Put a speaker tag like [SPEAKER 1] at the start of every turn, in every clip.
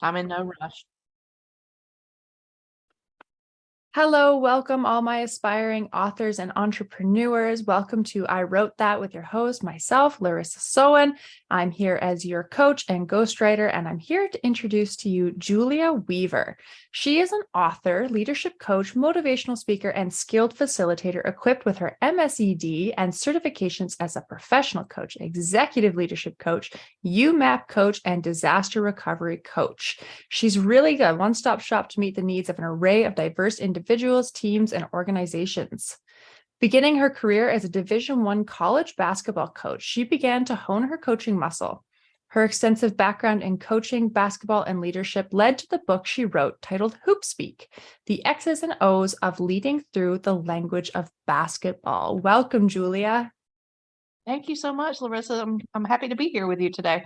[SPEAKER 1] I'm in no rush.
[SPEAKER 2] Hello, welcome all my aspiring authors and entrepreneurs. Welcome to I Wrote That with your host, myself, Larissa Sowen. I'm here as your coach and ghostwriter, and I'm here to introduce to you Julia Weaver. She is an author, leadership coach, motivational speaker, and skilled facilitator equipped with her MSED and certifications as a professional coach, executive leadership coach, UMAP coach, and disaster recovery coach. She's really a one-stop shop to meet the needs of an array of diverse individuals, teams, and organizations. Beginning her career as a Division I college basketball coach, she began to hone her coaching muscle. Her extensive background in coaching, basketball, and leadership led to the book she wrote titled Hoop Speak: The X's and O's of Leading Through the Language of Basketball. Welcome, Julia.
[SPEAKER 1] Thank you so much, Larissa. I'm happy to be here with you today.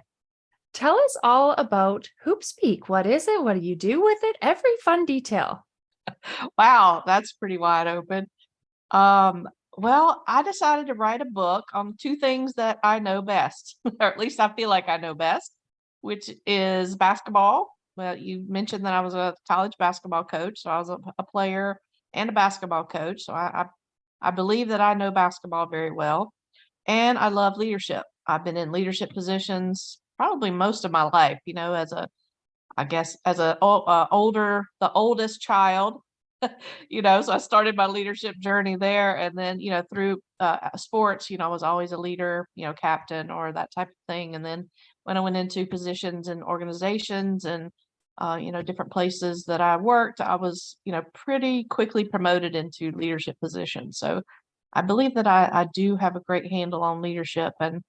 [SPEAKER 2] Tell us all about Hoop Speak. What is it? What do you do with it? Every fun detail.
[SPEAKER 1] Wow, that's pretty wide open. Well, I decided to write a book on two things that I know best, or at least I feel like I know best, which is basketball. Well, you mentioned that I was a college basketball coach, so I was a player and a basketball coach. So I believe that I know basketball very well, and I love leadership. I've been in leadership positions probably most of my life. I guess as the oldest child, so I started my leadership journey there. And then, through sports, I was always a leader, captain or that type of thing. And then when I went into positions in organizations and, different places that I worked, I was, pretty quickly promoted into leadership positions. So I believe that I do have a great handle on leadership. And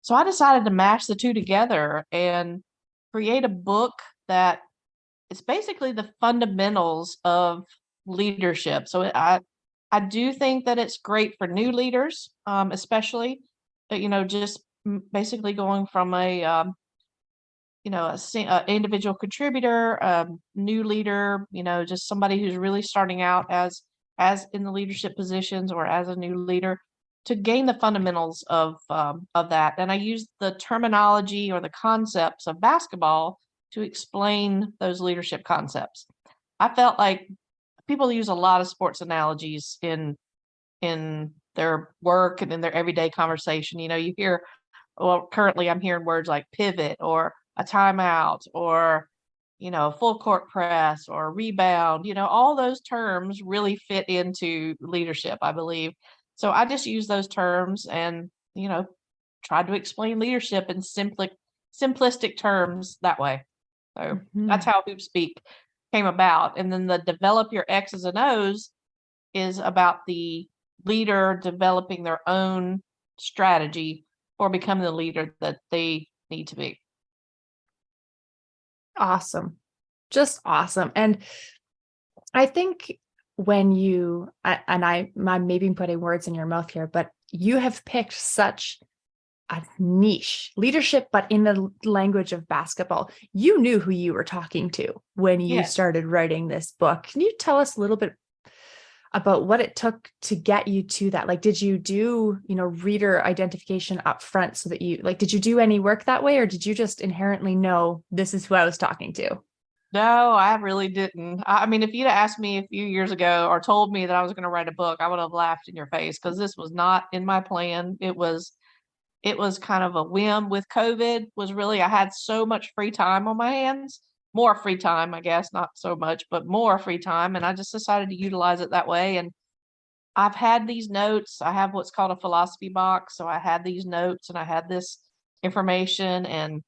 [SPEAKER 1] so I decided to mash the two together and create a book that is basically the fundamentals of leadership. So I do think that it's great for new leaders, especially, just basically going from a individual contributor, new leader, just somebody who's really starting out as in the leadership positions or as a new leader to gain the fundamentals of that. And I use the terminology or the concepts of basketball to explain those leadership concepts. I felt like people use a lot of sports analogies in their work and in their everyday conversation. You hear, well, currently I'm hearing words like pivot or a timeout or full court press or rebound. All those terms really fit into leadership, I believe. So I just use those terms and tried to explain leadership in simplistic terms that way. So that's how Hoop Speak came about. And then the develop your X's and O's is about the leader developing their own strategy for becoming the leader that they need to be.
[SPEAKER 2] Awesome. Just awesome. And I think when I'm maybe putting words in your mouth here, but you have picked such a niche leadership, but in the language of basketball. You knew who you were talking to when you started writing this book. Can you tell us a little bit about what it took to get you to that? Like, did you do, reader identification up front so that did you do any work that way, or did you just inherently know this is who I was talking to?
[SPEAKER 1] No, I really didn't. I mean, if you'd asked me a few years ago or told me that I was going to write a book, I would have laughed in your face because this was not in my plan. It was kind of a whim with COVID. Was really, I had so much free time on my hands, more free time, I guess, not so much, but more free time. And I just decided to utilize it that way. And I've had these notes. I have what's called a philosophy box. So I had these notes and I had this information. And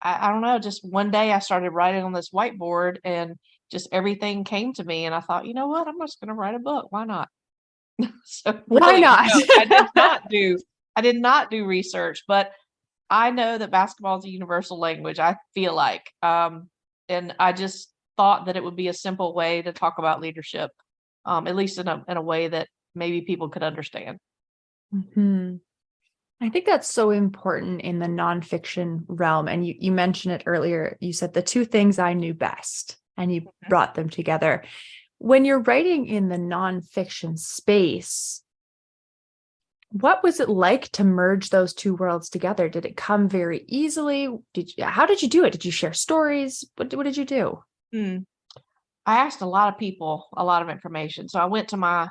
[SPEAKER 1] I don't know, just one day I started writing on this whiteboard and just everything came to me. And I thought, you know what? I'm just going to write a book. Why not? So
[SPEAKER 2] Why
[SPEAKER 1] really,
[SPEAKER 2] not?
[SPEAKER 1] no, I did not do research, but I know that basketball is a universal language, I feel like. And I just thought that it would be a simple way to talk about leadership, at least in a way that maybe people could understand.
[SPEAKER 2] I think that's so important in the nonfiction realm. And you mentioned it earlier. You said the two things I knew best, and you brought them together. When you're writing in the nonfiction space, What was it like to merge those two worlds together? Did it come very easily? How did you do it? Did you share stories? What did you do?
[SPEAKER 1] Hmm. I asked a lot of people a lot of information. So I went to my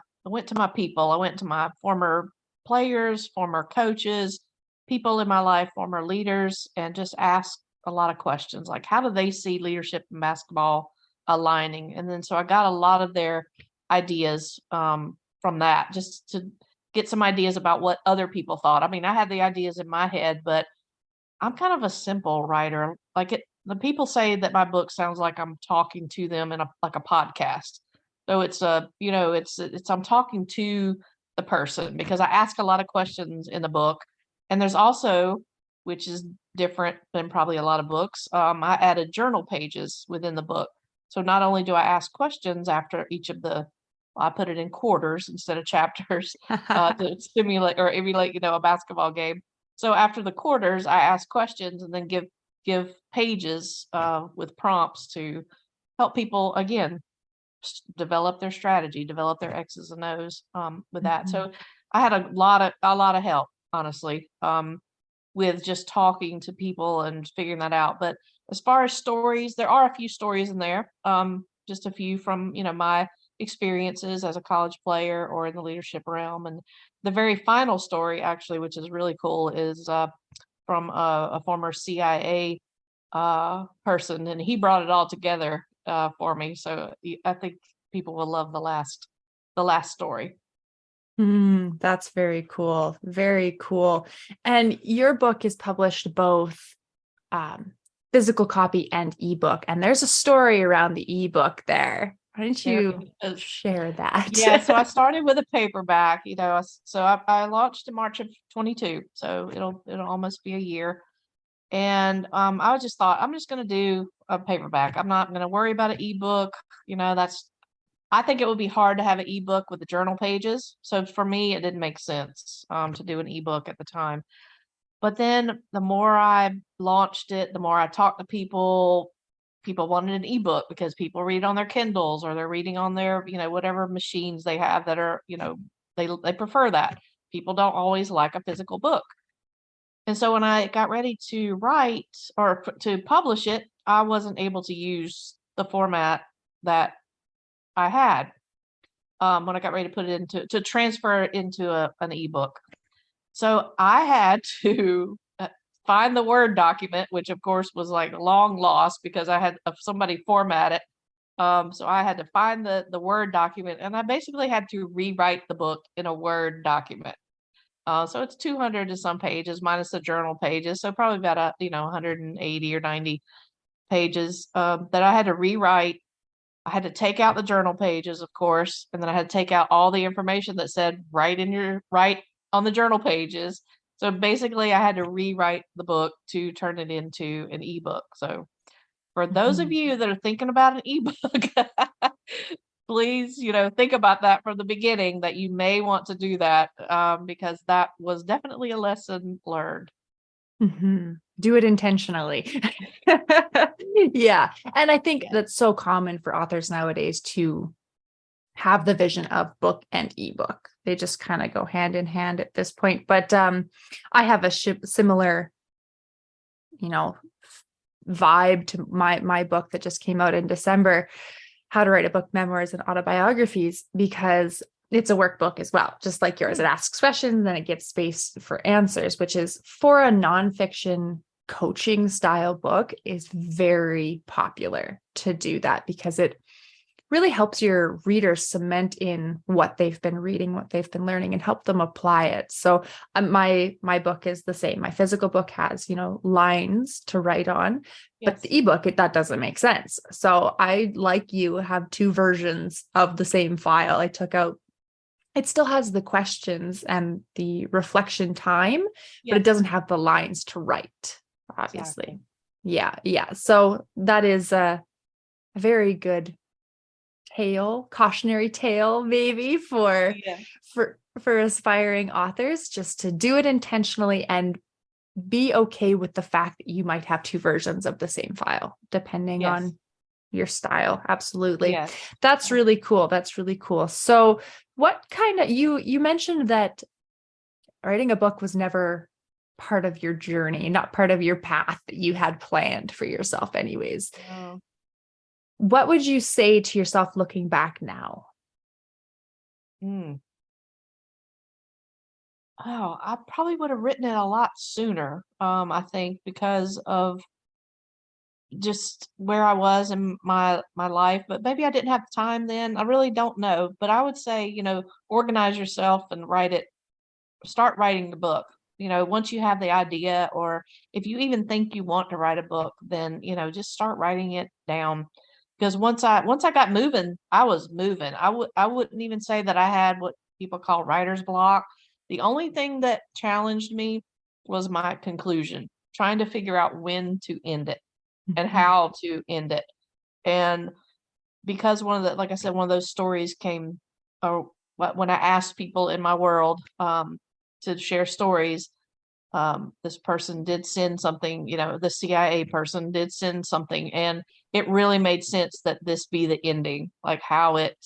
[SPEAKER 1] people. I went to my former players, former coaches, people in my life, former leaders, and just asked a lot of questions like how do they see leadership in basketball aligning? And then so I got a lot of their ideas from that, just to get some ideas about what other people thought. I mean, I had the ideas in my head, but I'm kind of a simple writer. Like the people say that my book sounds like I'm talking to them in a like a podcast. So it's it's I'm talking to the person because I ask a lot of questions in the book. And there's also, which is different than probably a lot of books, I added journal pages within the book. So not only do I ask questions after each of the, I put it in quarters instead of chapters to stimulate or emulate, a basketball game. So after the quarters, I ask questions and then give pages with prompts to help people again develop their strategy, develop their X's and O's with that.
[SPEAKER 2] Mhm.
[SPEAKER 1] So I had a lot of help, honestly, with just talking to people and figuring that out. But as far as stories, there are a few stories in there, just a few from my experiences as a college player or in the leadership realm. And the very final story, actually, which is really cool, is from a former CIA person, and he brought it all together for me. So I think people will love the last story.
[SPEAKER 2] That's very cool. Very cool. And your book is published both um, physical copy and ebook. And there's a story around the ebook there. Why don't
[SPEAKER 1] There
[SPEAKER 2] you
[SPEAKER 1] is.
[SPEAKER 2] share that?
[SPEAKER 1] Yeah, so I started with a paperback, so I launched in March of 22, so it'll almost be a year. And I just thought I'm just gonna do a paperback. I'm not gonna worry about an ebook. That's I think it would be hard to have an ebook with the journal pages. So for me, it didn't make sense to do an ebook at the time. But then the more I launched it, the more I talked to people. People wanted an ebook because people read on their Kindles or they're reading on their, whatever machines they have that are, they prefer that. People don't always like a physical book. And so when I got ready to write or to publish it, I wasn't able to use the format that I had when I got ready to put it into to transfer it into an ebook. So I had to find the Word document, which of course was like long lost because I had somebody format it. So I had to find the Word document, and I basically had to rewrite the book in a Word document. So it's 200 to some pages minus the journal pages, so probably about 180 or 90 pages that I had to rewrite. I had to take out the journal pages, of course, and then I had to take out all the information that said right on the journal pages. So basically, I had to rewrite the book to turn it into an ebook. So for those of
[SPEAKER 2] Mhm.
[SPEAKER 1] you that are thinking about an ebook, please, think about that from the beginning that you may want to do that because that was definitely a lesson learned.
[SPEAKER 2] Do it intentionally. Yeah. And I think
[SPEAKER 1] Yeah.
[SPEAKER 2] that's so common for authors nowadays to have the vision of book and ebook. They just kind of go hand in hand at this point. But I have a similar, you know, vibe to my book that just came out in December, How to Write a Book, Memoirs and Autobiographies, because it's a workbook as well, just like yours. It asks questions and it gives space for answers, which is for a nonfiction coaching style book is very popular to do that because it really helps your readers cement in what they've been reading, what they've been learning, and help them apply it. So my book is the same. My physical book has, lines to write on, but
[SPEAKER 1] Yes.
[SPEAKER 2] the ebook, that doesn't make sense. So I, like you, have two versions of the same file. I took out, it still has the questions and the reflection time, but it
[SPEAKER 1] Yes.
[SPEAKER 2] doesn't have the lines to write, obviously.
[SPEAKER 1] Exactly.
[SPEAKER 2] Yeah. So that is a very good cautionary tale, maybe
[SPEAKER 1] Yeah.
[SPEAKER 2] for aspiring authors, just to do it intentionally and be okay with the fact that you might have two versions of the same file, depending
[SPEAKER 1] Yes.
[SPEAKER 2] on your style. Absolutely.
[SPEAKER 1] Yes.
[SPEAKER 2] That's really cool. That's really cool. So what kind of, you mentioned that writing a book was never part of your journey, not part of your path that you had planned for yourself anyways.
[SPEAKER 1] Oh.
[SPEAKER 2] What would you say to yourself looking back now?
[SPEAKER 1] Mm. Oh, I probably would have written it a lot sooner. I think because of just where I was in my life, but maybe I didn't have time then. I really don't know, but I would say, organize yourself and start writing the book. Once you have the idea, or if you even think you want to write a book, then, just start writing it down. Because once I got moving, I was moving. I wouldn't even say that I had what people call writer's block. The only thing that challenged me was my conclusion, trying to figure out when to end it and
[SPEAKER 2] Mhm.
[SPEAKER 1] how to end it. And because like I said, one of those stories came, or when I asked people in my world to share stories, this person did send something, the CIA person did send something, and it really made sense that this be the ending, like how it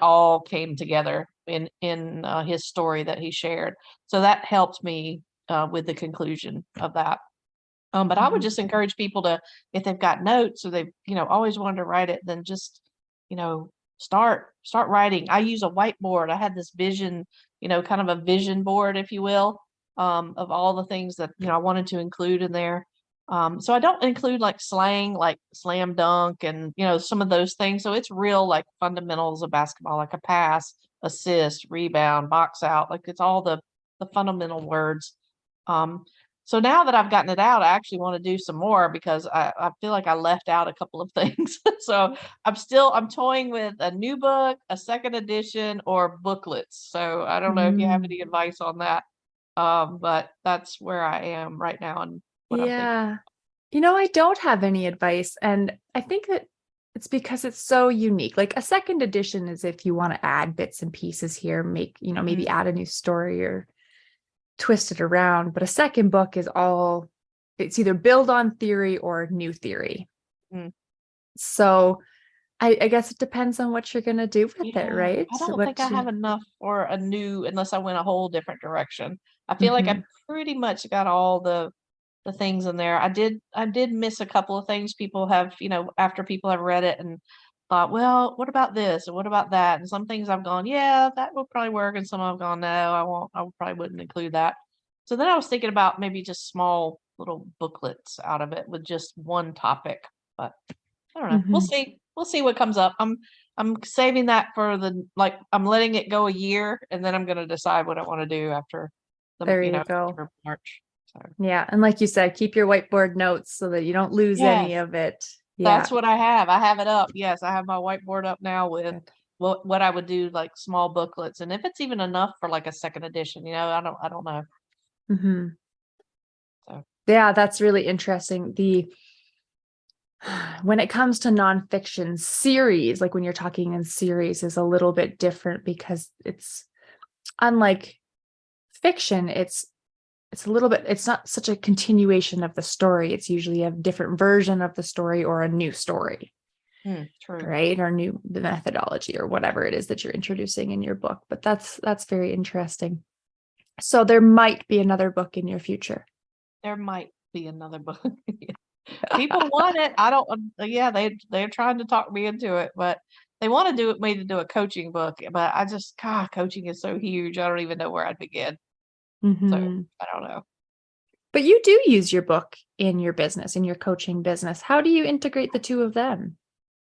[SPEAKER 1] all came together in his story that he shared. So that helped me with the conclusion of that. But I would
[SPEAKER 2] Mhm.
[SPEAKER 1] just encourage people to, if they've got notes or they've, always wanted to write it, then just, start writing. I use a whiteboard. I had this vision, kind of a vision board, if you will, of all the things that, I wanted to include in there. So I don't include like slang, like slam dunk and, some of those things. So it's real like fundamentals of basketball, like a pass, assist, rebound, box out, like it's all the fundamental words. Um, so now that I've gotten it out, I actually want to do some more because I feel like I left out a couple of things. So I'm toying with a new book, a second edition, or booklets. So I don't know if you have
[SPEAKER 2] Mm.
[SPEAKER 1] any advice on that. But that's where I am right now and what I'm thinking.
[SPEAKER 2] Yeah. I don't have any advice. And I think that it's because it's so unique. Like a second edition is if you want to add bits and pieces here, make, maybe
[SPEAKER 1] Mhm.
[SPEAKER 2] add a new story or twist it around. But a second book is it's either build on theory or new theory.
[SPEAKER 1] Mm.
[SPEAKER 2] So I guess it depends on what you're going to do with it,
[SPEAKER 1] Yeah,
[SPEAKER 2] right?
[SPEAKER 1] I don't think I
[SPEAKER 2] What
[SPEAKER 1] have
[SPEAKER 2] you,
[SPEAKER 1] enough for a new, unless I went a whole different direction. I feel like I
[SPEAKER 2] Mhm.
[SPEAKER 1] pretty much got all the things in there. I did miss a couple of things people have, after people have read it and thought, well, what about this and what about that? And some things I've gone, yeah, that would probably work, and some I've gone, no, I won't. I probably wouldn't include that. So then I was thinking about maybe just small little booklets out of it with just one topic, but I don't know. We'll
[SPEAKER 2] Mhm.
[SPEAKER 1] see. We'll see what comes up. I'm saving that for I'm letting it go a year and then I'm gonna decide what I want to do after
[SPEAKER 2] There you go.
[SPEAKER 1] after March. So
[SPEAKER 2] Yeah. And like you said, keep your whiteboard notes so that you don't lose any
[SPEAKER 1] yes,
[SPEAKER 2] of it.
[SPEAKER 1] that's
[SPEAKER 2] Yeah.
[SPEAKER 1] what I have. I have it up. Yes, I have my whiteboard up now with
[SPEAKER 2] Good.
[SPEAKER 1] what I would do, like small booklets. And if it's even enough for like a second edition, I don't know.
[SPEAKER 2] Mhm.
[SPEAKER 1] So
[SPEAKER 2] Yeah, that's really interesting. The when it comes to nonfiction series, like when you're talking in series, is a little bit different because it's unlike fiction. It's a little bit. It's not such a continuation of the story. It's usually a different version of the story or a new story,
[SPEAKER 1] true.
[SPEAKER 2] right? Or new the methodology or whatever it is that you're introducing in your book. But that's very interesting. So there might be another book in your future.
[SPEAKER 1] There might be another book. People want it. I don't. Yeah, they're trying to talk me into it, but they want to do it me to do a coaching book. But I just, God, coaching is so huge. I don't even know where I'd begin. So
[SPEAKER 2] Mhm.
[SPEAKER 1] I don't know.
[SPEAKER 2] But you do use your book in your business, in your coaching business. How do you integrate the two of them?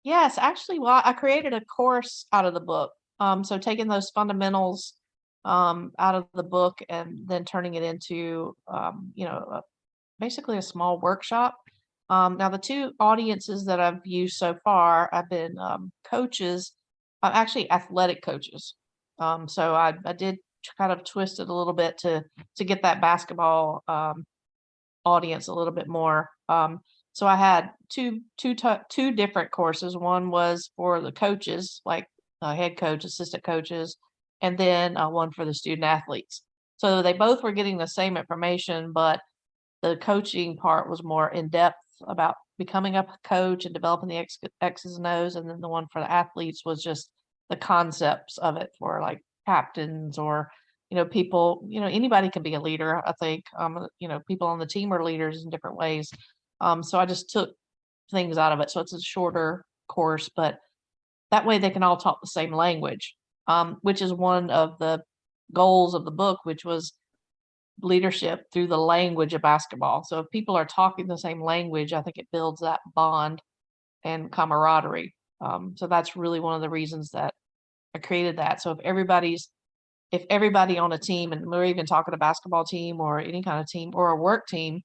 [SPEAKER 1] Yes, actually, well, I created a course out of the book. So taking those fundamentals out of the book and then turning it into basically a small workshop. Now, the two audiences that I've used so far, I've been coaches, actually athletic coaches. So I did kind of twist it a little bit to get that basketball audience a little bit more. So I had two different courses. One was for the coaches, like head coach, assistant coaches, and then one for the student athletes. So they both were getting the same information, but the coaching part was more in depth about becoming a coach and developing the X's and O's. And then the one for the athletes was just the concepts of it for like captains or people, anybody can be a leader. I think, people on the team are leaders in different ways. So I just took things out of it. So it's a shorter course, but that way they can all talk the same language, which is one of the goals of the book, which was leadership through the language of basketball. So if people are talking the same language, I think it builds that bond and camaraderie. So that's really one of the reasons that I created that. So if everybody on a team, and we're even talking a basketball team or any kind of team or a work team,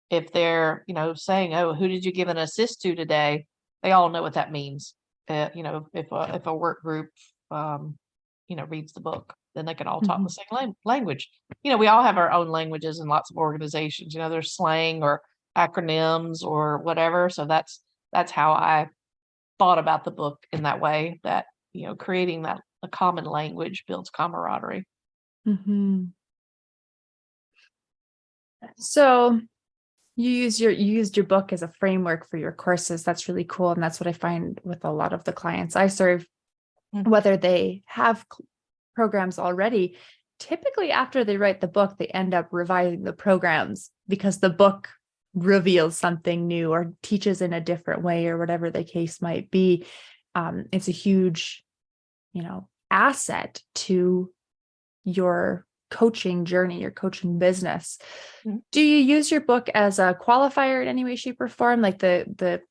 [SPEAKER 1] if they're, saying, "Oh, who did you give an assist to today?" They all know what that means. If a work group, reads the book, then they can all talk the same language. We all have our own languages in lots of organizations. There's slang or acronyms or whatever. So that's how I thought about the book in that way. That creating that a common language builds camaraderie.
[SPEAKER 2] Mm-hmm. So you used your book as a framework for your courses. That's really cool. And that's what I find with a lot of the clients I serve, whether they have programs already. Typically, after they write the book, they end up revising the programs because the book reveals something new or teaches in a different way or whatever the case might be. It's a huge, asset to your coaching journey, your coaching business. Do you use your book as a qualifier in any way, shape, or form? Like the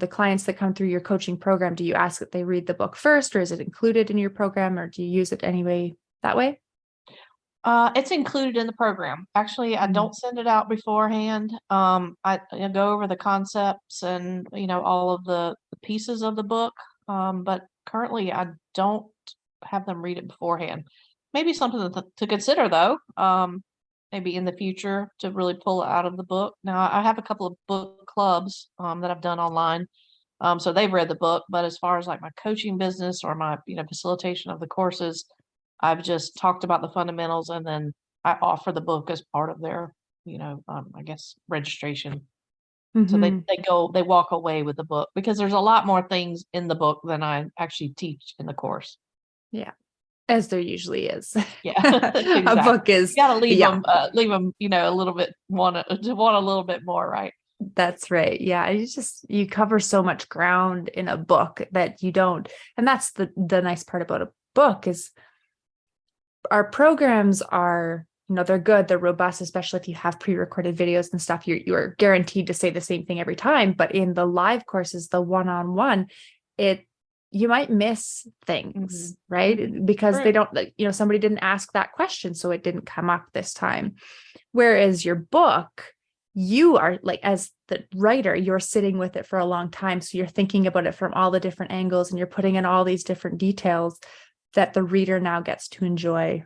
[SPEAKER 2] clients that come through your coaching program, do you ask that they read the book first, or is it included in your program, or do you use it anyway that way?
[SPEAKER 1] It's included in the program. Actually, I don't send it out beforehand. I go over the concepts and, all of the pieces of the book. But currently I don't have them read it beforehand. Maybe something to consider though. Maybe in the future to really pull out of the book. Now I have a couple of book clubs, that I've done online. So they've read the book, but as far as like my coaching business or my, facilitation of the courses, I've just talked about the fundamentals and then I offer the book as part of their, I guess registration. So they walk away with the book because there's a lot more things in the book than I actually teach in the course.
[SPEAKER 2] Yeah. As there usually is.
[SPEAKER 1] Yeah,
[SPEAKER 2] A
[SPEAKER 1] exactly.
[SPEAKER 2] book is,
[SPEAKER 1] You gotta leave
[SPEAKER 2] yeah,
[SPEAKER 1] them, a little bit want a little bit more, right?
[SPEAKER 2] that's right. Yeah. You cover so much ground in a book that you don't, and that's the nice part about a book is our programs are, they're good, they're robust, especially if you have pre-recorded videos and stuff. You're guaranteed to say the same thing every time. But in the live courses, the one-on-one, you might miss things, right? Because
[SPEAKER 1] True.
[SPEAKER 2] they don't, somebody didn't ask that question, so it didn't come up this time. Whereas your book, you are like, as the writer, you're sitting with it for a long time. So you're thinking about it from all the different angles and you're putting in all these different details that the reader now gets to enjoy,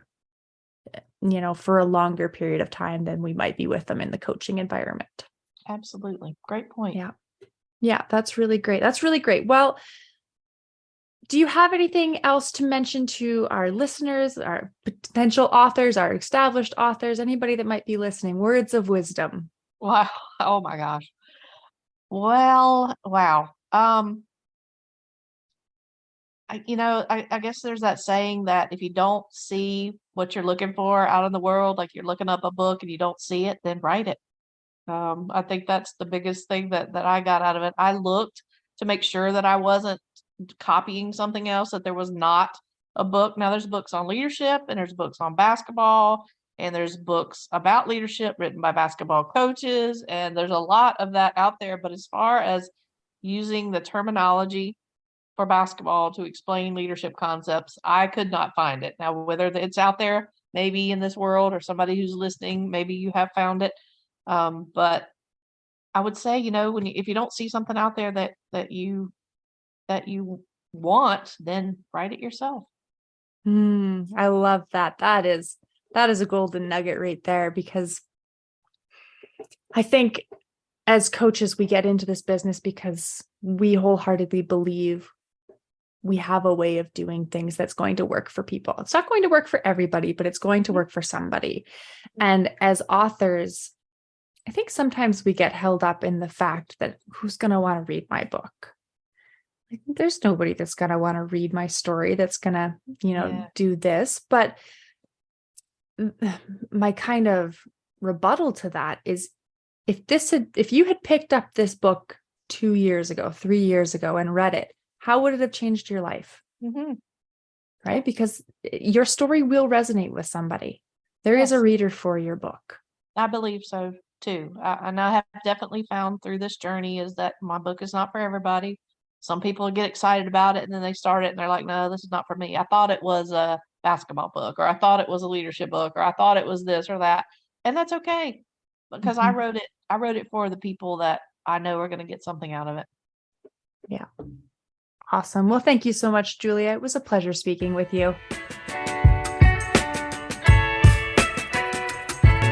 [SPEAKER 2] for a longer period of time than we might be with them in the coaching environment.
[SPEAKER 1] Absolutely. Great point.
[SPEAKER 2] Yeah. Yeah, that's really great. That's really great. Well, do you have anything else to mention to our listeners, our potential authors, our established authors, anybody that might be listening? Words of wisdom.
[SPEAKER 1] Wow. Oh my gosh. Well, wow. I guess there's that saying that if you don't see what you're looking for out in the world, like you're looking up a book and you don't see it, then write it. I think that's the biggest thing that I got out of it. I looked to make sure that I wasn't copying something else, that there was not a book. Now there's books on leadership and there's books on basketball and there's books about leadership written by basketball coaches. And there's a lot of that out there. But as far as using the terminology for basketball to explain leadership concepts, I could not find it. Now, whether it's out there, maybe in this world or somebody who's listening, maybe you have found it. But I would say, if you don't see something out there that you want, then write it yourself.
[SPEAKER 2] I love that. That is a golden nugget right there, because I think as coaches, we get into this business because we wholeheartedly believe we have a way of doing things that's going to work for people. It's not going to work for everybody, but it's going to work for somebody. And as authors, I think sometimes we get held up in the fact that who's going to want to read my book? Like, there's nobody that's going to want to read my story that's going to, do this. But my kind of rebuttal to that is if you had picked up this book 2 years ago, 3 years ago and read it, how would it have changed your life?
[SPEAKER 1] Mm-hmm.
[SPEAKER 2] Right? Because your story will resonate with somebody. There is a
[SPEAKER 1] Yes,
[SPEAKER 2] reader for your book.
[SPEAKER 1] I believe so too. And I have definitely found through this journey is that my book is not for everybody. Some people get excited about it and then they start it and they're like, no, this is not for me. I thought it was a basketball book, or I thought it was a leadership book, or I thought it was this or that. And that's okay because
[SPEAKER 2] Mhm.
[SPEAKER 1] I wrote it for the people that I know are going to get something out of it.
[SPEAKER 2] Yeah. Awesome. Well, thank you so much, Julia. It was a pleasure speaking with you.